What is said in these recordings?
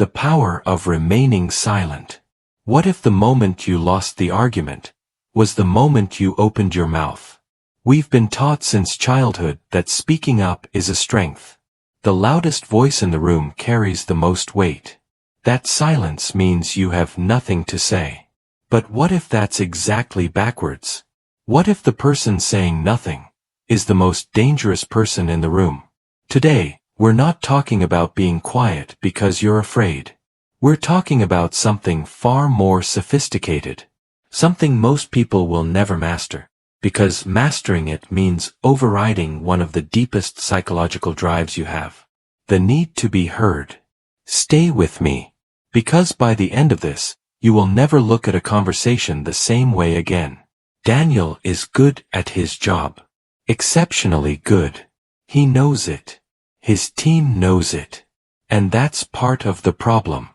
The power of remaining silent. What if the moment you lost the argument was the moment you opened your mouth? We've been taught since childhood that speaking up is a strength. The loudest voice in the room carries the most weight. That silence means you have nothing to say. But what if that's exactly backwards? What if the person saying nothing is the most dangerous person in the room? Today, we're not talking about being quiet because you're afraid. We're talking about something far more sophisticated. Something most people will never master, because mastering it means overriding one of the deepest psychological drives you have. The need to be heard. Stay with me, because by the end of this, you will never look at a conversation the same way again. Daniel is good at his job. Exceptionally good. He knows it. His team knows it. And that's part of the problem.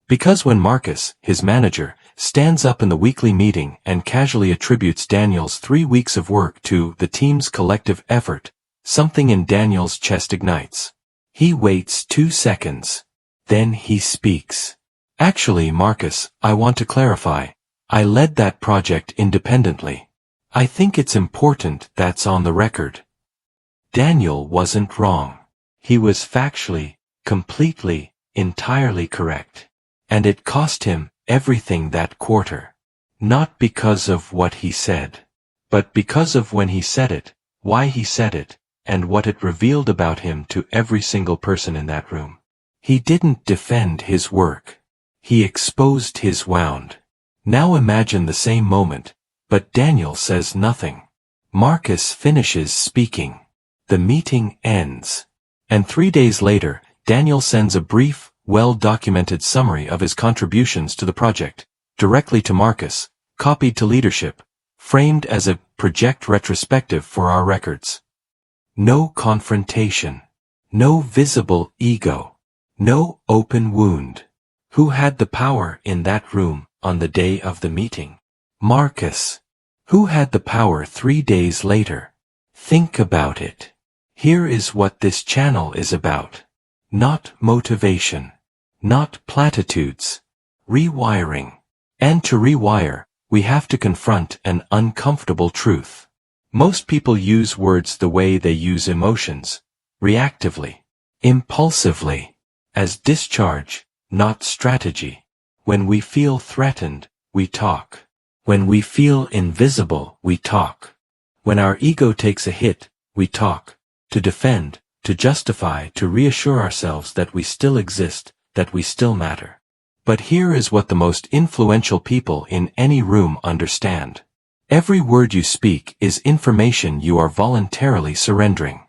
Because when Marcus, his manager, stands up in the weekly meeting and casually attributes Daniel's 3 weeks of work to the team's collective effort, something in Daniel's chest ignites. He waits 2 seconds. Then he speaks. Actually, Marcus, I want to clarify. I led that project independently. I think it's important that's on the record. Daniel wasn't wrong. He was factually, completely, entirely correct. And it cost him everything that quarter. Not because of what he said, but because of when he said it, why he said it, and what it revealed about him to every single person in that room. He didn't defend his work. He exposed his wound. Now imagine the same moment, but Daniel says nothing. Marcus finishes speaking. The meeting ends. And 3 days later, Daniel sends a brief, well-documented summary of his contributions to the project, directly to Marcus, copied to leadership, framed as a project retrospective for our records. No confrontation. No visible ego. No open wound. Who had the power in that room on the day of the meeting? Marcus. Who had the power 3 days later? Think about it. Here is what this channel is about. Not motivation. Not platitudes. Rewiring. And to rewire, we have to confront an uncomfortable truth. Most people use words the way they use emotions, reactively, impulsively, as discharge, not strategy. When we feel threatened, we talk. When we feel invisible, we talk. When our ego takes a hit, we talk. To defend, to justify, to reassure ourselves that we still exist, that we still matter. But here is what the most influential people in any room understand. Every word you speak is information you are voluntarily surrendering.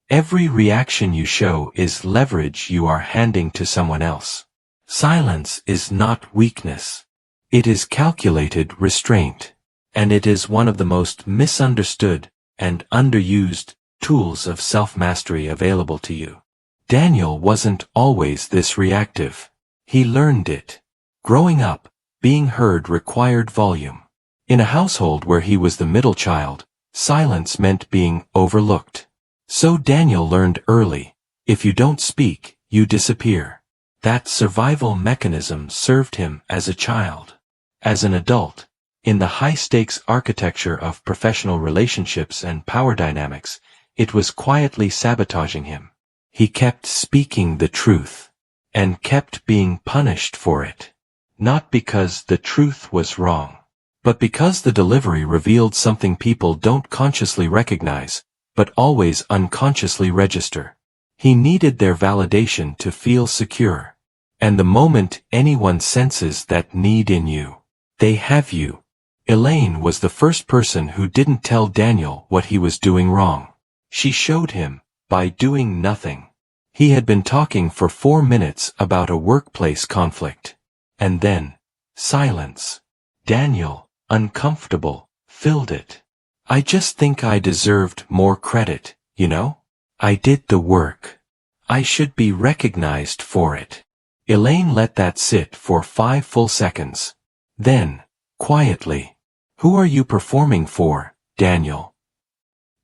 Every reaction you show is leverage you are handing to someone else. Silence is not weakness. It is calculated restraint. And it is one of the most misunderstood and underused tools of self-mastery available to you. Daniel wasn't always this reactive. He learned it. Growing up, being heard required volume. In a household where he was the middle child, silence meant being overlooked. So Daniel learned early, if you don't speak, you disappear. That survival mechanism served him as a child. As an adult, in the high-stakes architecture of professional relationships and power dynamics, it was quietly sabotaging him. He kept speaking the truth, and kept being punished for it. Not because the truth was wrong, but because the delivery revealed something people don't consciously recognize, but always unconsciously register. He needed their validation to feel secure. And the moment anyone senses that need in you, they have you. Elaine was the first person who didn't tell Daniel what he was doing wrong. She showed him, by doing nothing. He had been talking for 4 minutes about a workplace conflict. And then, silence. Daniel, uncomfortable, filled it. I just think I deserved more credit, you know? I did the work. I should be recognized for it. Elaine let that sit for 5 full seconds. Then, quietly, who are you performing for, Daniel?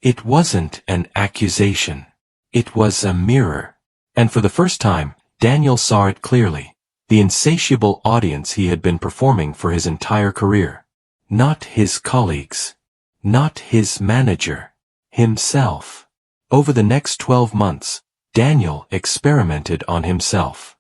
It wasn't an accusation. It was a mirror. And for the first time, Daniel saw it clearly. the insatiable audience he had been performing for his entire career. Not his colleagues. Not his manager. Himself. Over the next 12 months, Daniel experimented on himself.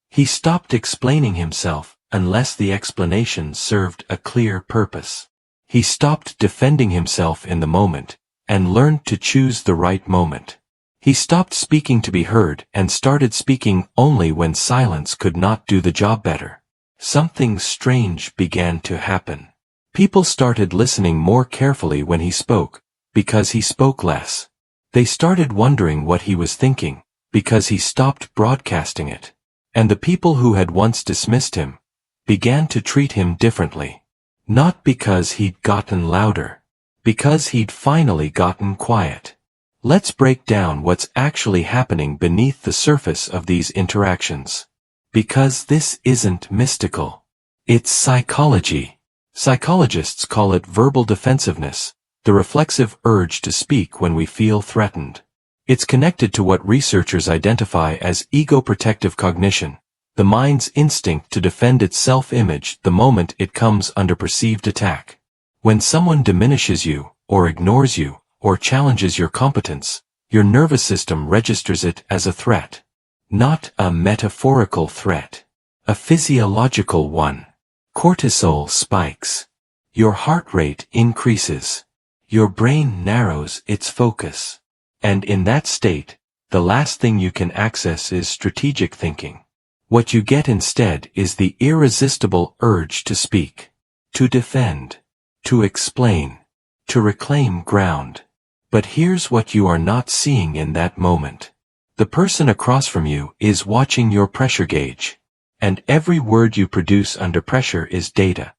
He stopped explaining himself unless the explanation served a clear purpose. He stopped defending himself in the moment and learned to choose the right moment. He stopped speaking to be heard and started speaking only when silence could not do the job better. Something strange began to happen. People started listening more carefully when he spoke, because he spoke less. They started wondering what he was thinking, because he stopped broadcasting it. And the people who had once dismissed him began to treat him differently. Not because he'd gotten louder. Because he'd finally gotten quiet. Let's break down what's actually happening beneath the surface of these interactions. Because this isn't mystical. It's psychology. Psychologists call it verbal defensiveness, the reflexive urge to speak when we feel threatened. It's connected to what researchers identify as ego-protective cognition, the mind's instinct to defend its self-image the moment it comes under perceived attack. When someone diminishes you, or ignores you, or challenges your competence, your nervous system registers it as a threat. Not a metaphorical threat. A physiological one. Cortisol spikes. Your heart rate increases. Your brain narrows its focus. And in that state, the last thing you can access is strategic thinking. What you get instead is the irresistible urge to speak, to defend, to explain, to reclaim ground. But here's what you are not seeing in that moment. The person across from you is watching your pressure gauge. And every word you produce under pressure is data.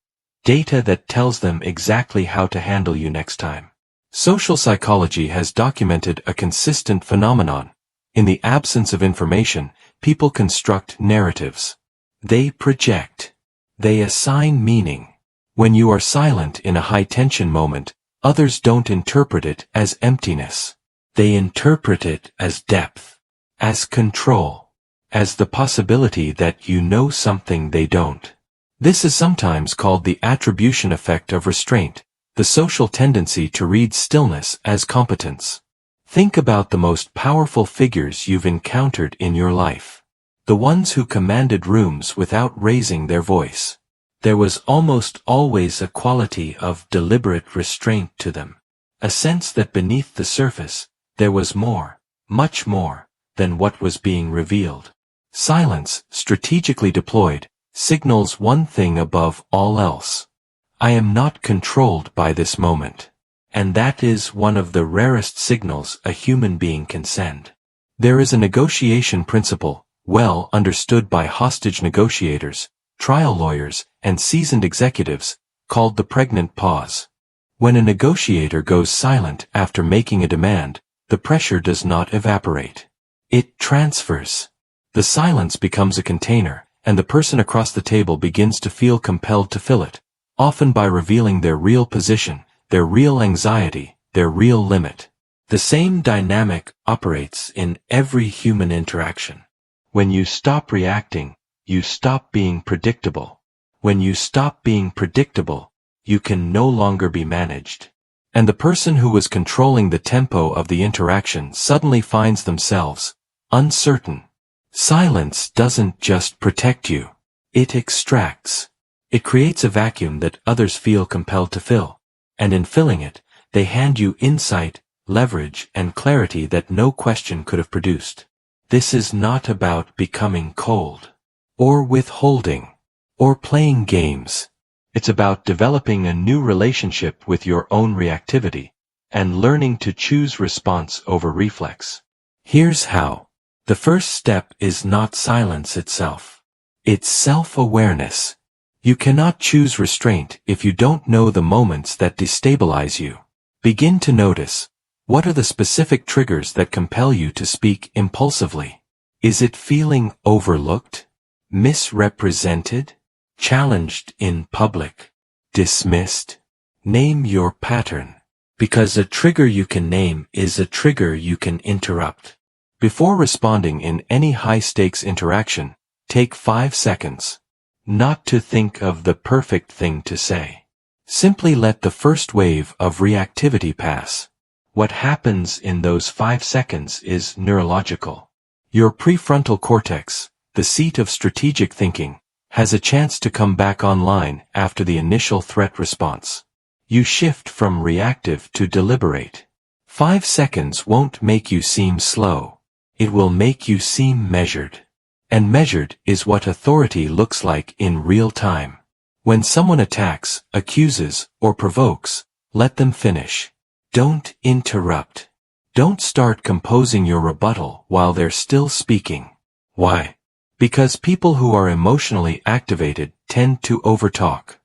Data that tells them exactly how to handle you next time. Social psychology has documented a consistent phenomenon. In the absence of information, people construct narratives. They project. They assign meaning. When you are silent in a high-tension moment, others don't interpret it as emptiness. They interpret it as depth, as control, as the possibility that you know something they don't. This is sometimes called the attribution effect of restraint, the social tendency to read stillness as competence. Think about the most powerful figures you've encountered in your life. The ones who commanded rooms without raising their voice. There was almost always a quality of deliberate restraint to them. A sense that beneath the surface, there was more, much more, than what was being revealed. Silence, strategically deployed, signals one thing above all else. I am not controlled by this moment. And that is one of the rarest signals a human being can send. There is a negotiation principle, well understood by hostage negotiators, trial lawyers, and seasoned executives, called the pregnant pause. When a negotiator goes silent after making a demand, the pressure does not evaporate. It transfers. The silence becomes a container, and the person across the table begins to feel compelled to fill it, often by revealing their real position, their real anxiety, their real limit. The same dynamic operates in every human interaction. When you stop reacting, you stop being predictable. When you stop being predictable, you can no longer be managed. And the person who was controlling the tempo of the interaction suddenly finds themselves uncertain. Silence doesn't just protect you. It extracts. It creates a vacuum that others feel compelled to fill. And in filling it, they hand you insight, leverage, and clarity that no question could have produced. This is not about becoming cold, or withholding, or playing games. It's about developing a new relationship with your own reactivity, and learning to choose response over reflex. Here's how. The first step is not silence itself. It's self-awareness. You cannot choose restraint if you don't know the moments that destabilize you. Begin to notice, what are the specific triggers that compel you to speak impulsively? Is it feeling overlooked, misrepresented, challenged in public, dismissed? Name your pattern. Because a trigger you can name is a trigger you can interrupt. Before responding in any high-stakes interaction, Take 5 seconds. Not to think of the perfect thing to say. Simply let the first wave of reactivity pass. What happens in those 5 seconds is neurological. Your prefrontal cortex, the seat of strategic thinking, has a chance to come back online after the initial threat response. You shift from reactive to deliberate. 5 seconds won't make you seem slow. It will make you seem measured. And measured is what authority looks like in real time. When someone attacks, accuses, or provokes, let them finish. Don't interrupt. Don't start composing your rebuttal while they're still speaking. Why? Because people who are emotionally activated tend to overtalk.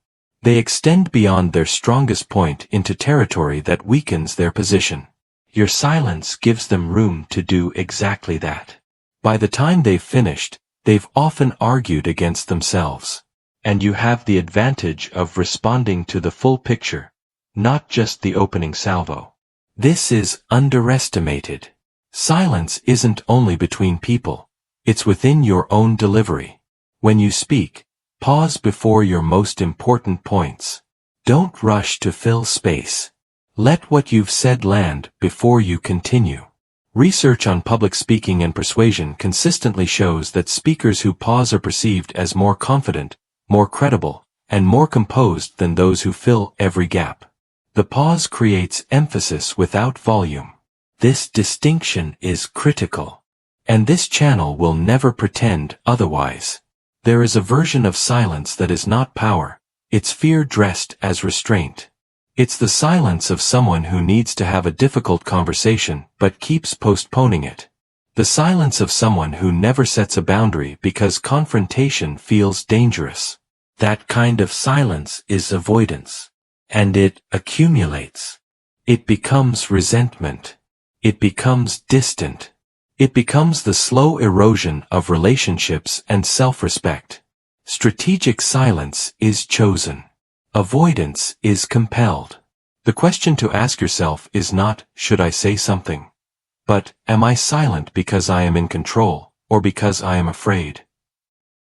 They extend beyond their strongest point into territory that weakens their position. Your silence gives them room to do exactly that. By the time they've finished, they've often argued against themselves. And you have the advantage of responding to the full picture, not just the opening salvo. This is underestimated. Silence isn't only between people, it's within your own delivery. When you speak, pause before your most important points. Don't rush to fill space. Let what you've said land before you continue. Research on public speaking and persuasion consistently shows that speakers who pause are perceived as more confident, more credible, and more composed than those who fill every gap. The pause creates emphasis without volume. This distinction is critical. And this channel will never pretend otherwise. There is a version of silence that is not power, it's fear dressed as restraint. It's the silence of someone who needs to have a difficult conversation but keeps postponing it. The silence of someone who never sets a boundary because confrontation feels dangerous. That kind of silence is avoidance. And it accumulates. It becomes resentment. It becomes distant. It becomes the slow erosion of relationships and self-respect. Strategic silence is chosen. Avoidance is compelled. The question to ask yourself is not, should I say something? But, am I silent because I am in control, or because I am afraid?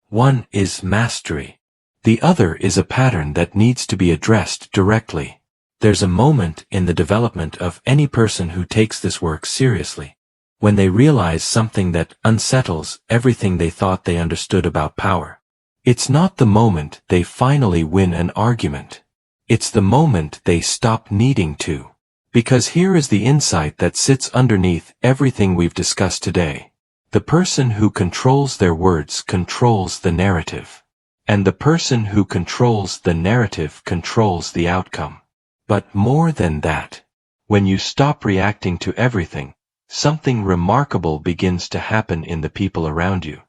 One is mastery. The other is a pattern that needs to be addressed directly. There's a moment in the development of any person who takes this work seriously, when they realize something that unsettles everything they thought they understood about power. It's not the moment they finally win an argument. It's the moment they stop needing to. Because here is the insight that sits underneath everything we've discussed today. The person who controls their words controls the narrative. And the person who controls the narrative controls the outcome. But more than that, when you stop reacting to everything, something remarkable begins to happen in the people around you.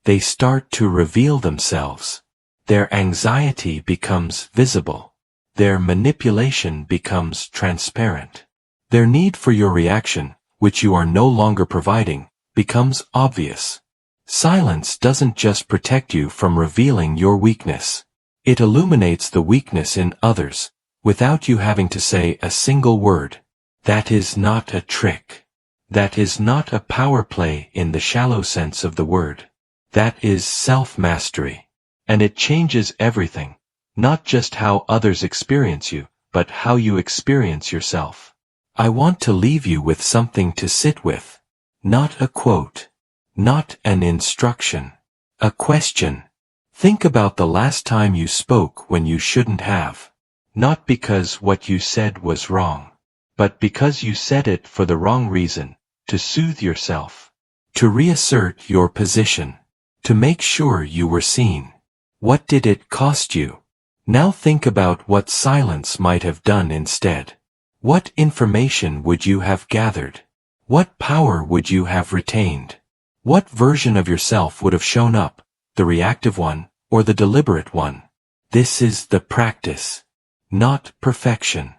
They start to reveal themselves. Their anxiety becomes visible. Their manipulation becomes transparent. Their need for your reaction, which you are no longer providing, becomes obvious. Silence doesn't just protect you from revealing your weakness. It illuminates the weakness in others, without you having to say a single word. That is not a trick. That is not a power play in the shallow sense of the word. That is self-mastery. And it changes everything, not just how others experience you, but how you experience yourself. I want to leave you with something to sit with. Not a quote. Not an instruction. A question. Think about the last time you spoke when you shouldn't have. Not because what you said was wrong, but because you said it for the wrong reason, to soothe yourself, to reassert your position, to make sure you were seen. What did it cost you? Now think about what silence might have done instead. What information would you have gathered? What power would you have retained? What version of yourself would have shown up, the reactive one or the deliberate one? This is the practice. Not perfection.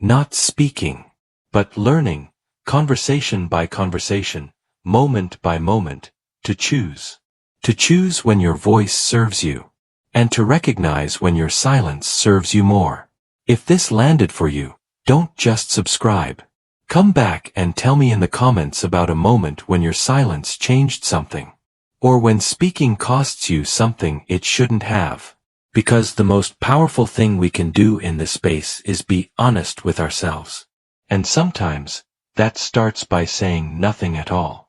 Not speaking, but learning, conversation by conversation, moment by moment, to choose. To choose when your voice serves you, and to recognize when your silence serves you more. If this landed for you, don't just subscribe. Come back and tell me in the comments about a moment when your silence changed something. Or when speaking costs you something it shouldn't have. Because the most powerful thing we can do in this space is be honest with ourselves. And sometimes, that starts by saying nothing at all.